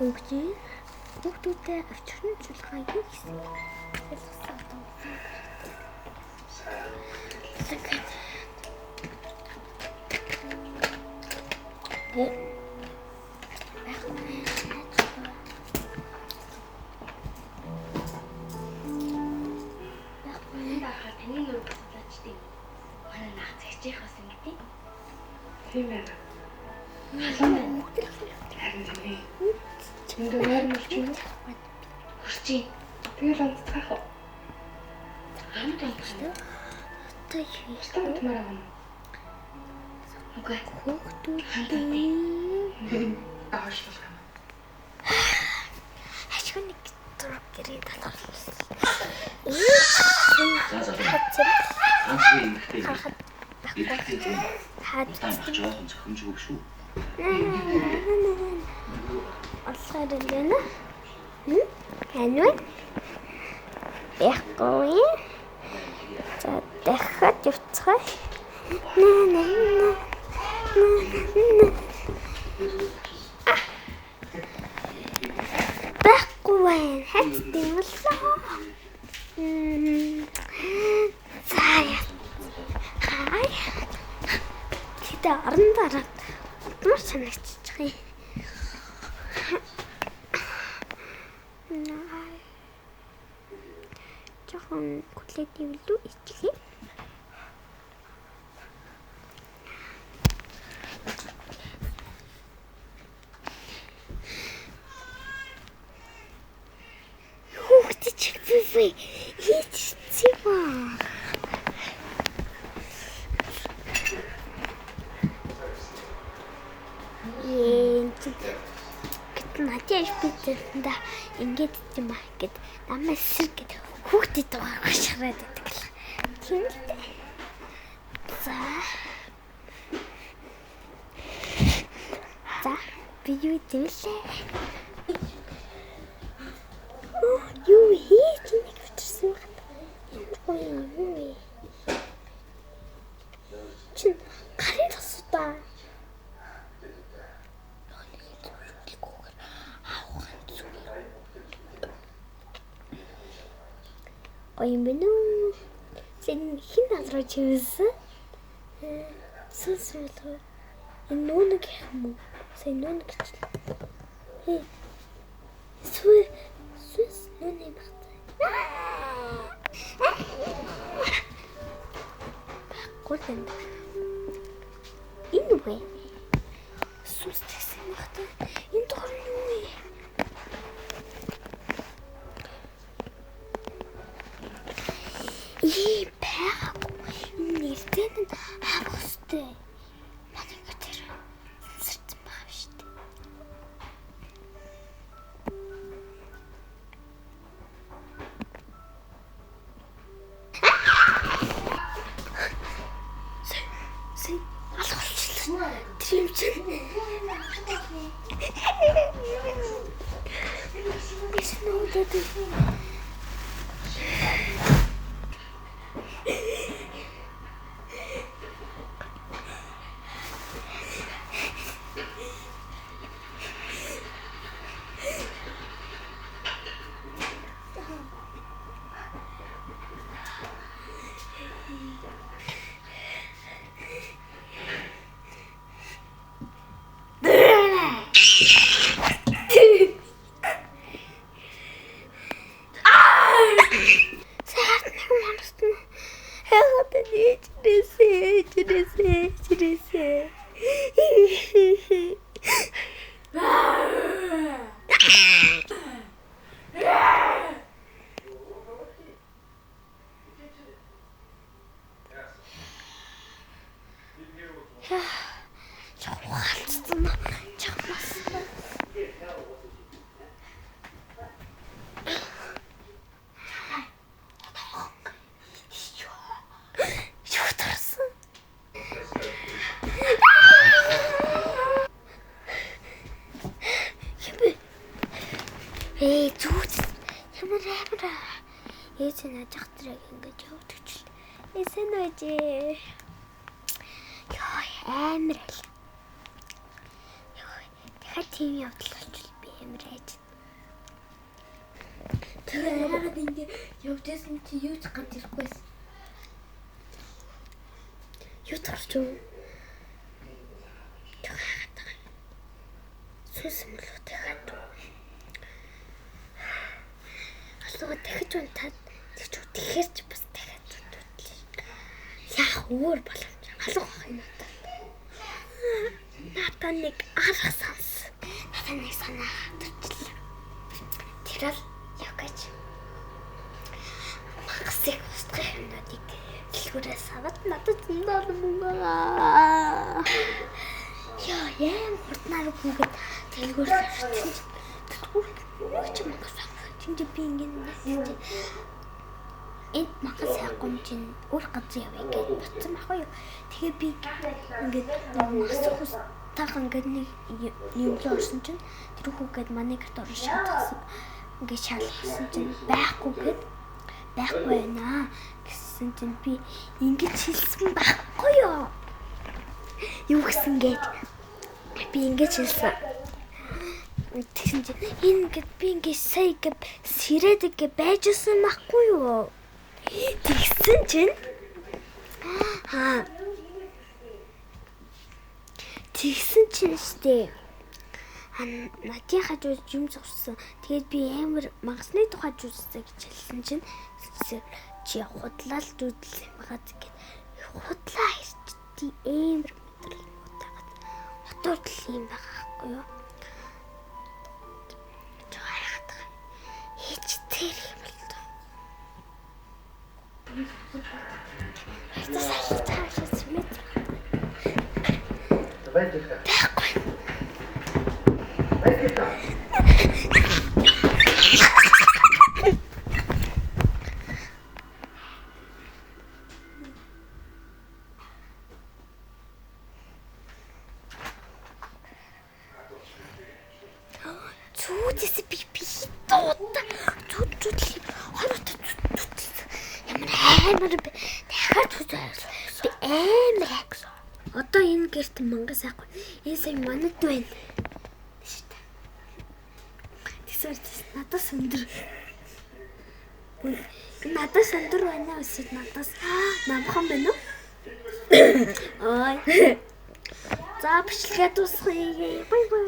Өгчий. Хүүхдүүдээ авчирсан чулгаа юу гэсэн? Тийм байна. Халуун байна. Харин тийм. Энд өөр мөрч юм уу? Хурцیں۔ Тэгэл онцгоох уу? Хамт онцгоё. Одоо юу томор авах уу? Үгүй. хүүхдүүдээ аашлах юм. ашиг нэг дөрөв гэрээ талуулсан. жоохон зохимжгүй шүү. Алхаар лена. Ханвэ? Яахгүй. За дахиад явцгаа. Байхгүй хайцтай боллоо. Заяа. Хай. Тэ орон дараа мөр санагччих юм. Жохон котлет ивлүү ичлээ. Хүүхдээ чигвээ. Ийцээ. Надяж битэнда ингээд юм аа гэд намайг сэргэд хүүхдэд дугааргүй шараад байдаг л. Тийм л дээ. За би юу дэмлээ? Юу хийж нэг өчсөн байна. Юу чин гарын тасуудаа. Ой минь син хин азраа чивсэн. Сүсэлгүй. Энэ нүг юм уу? Син нүг гэчлээ. Сүс нүг багтай. Гүлэнд. Энэ үгүй. Сүс гэсэн багтай. Энэ дор юу вэ? Нэртэн хавхстай. Манай гэр сэрцэн байгаа шүү дээ. Сэй алхалчлаа. Тримчин. Биш нүдэд. Ээжээ нажих трэг ингэж явдаг ч. Эсэн үжээ. Яа амар л. Яа дахиад тийм явдал болчихвол би Тэгээ яагаад ингэ явдсан чи юу ч гад ирэхгүйс. Юу тарч юу? Сүс мөлөө тэгээд. Асуугаад дахиж унтаад тэгэхээр ч бас дахиад зүтгэл. Яах өөр боломж алга байх юм надад. Надад нэг арга сонс. Надад нэг санаа төрчлээ. Тэрэл яг гэж. Магасыг устгах юмнуудыг дэлгүүрээс аваад надад зөндөө мөнгө. Яа, яам хурднаар хүүгээд дэлгүүр авчихсан. Тэгвэл ч магас. Чиний би ингэ энд магас яахгүй чинь өөр газар явъя гэж бодсон байхгүй юу. Тэгээ би ингээд магас хустаах ингээд нэг юм л орсон чинь тэр хүүгээд манай гэрт орон шатсан. Ингээд шалгасан чинь байхгүй байна гэсэн чинь би ингэж хэлсэн байхгүй юу. Юу гэсэн гэж би ингэж хэлсэн. Тэгсэн чинь ингээд би ингээд сая ингээд сэрээд ингээд байжсэн байхгүй юу. Тэгсэн чинь тэгсэн чинь штэ надын хажууд юм зурсан. Тэгээд би амар магасны тухай зүссэн гэж хэлсэн чинь чи худлал зүдэл юм байгаа гэхэд худлаа ирчти амар мэдрэл утаагаад хотоотл юм байгаа байхгүй юу. Тэр юм л доо. Это таашаа мэт. Давайте-ка. Такой. Давайте-ка. Зүудээс би дуудаа. Зүуд амар дахиад үзээс би амар одоо энэ гэрт мангас ахгүй энэ сая манад байна тэгсээр надаас өндөр байна үсэд надаас намхан байна уу ой за бичлэгээ дуусгая бай бай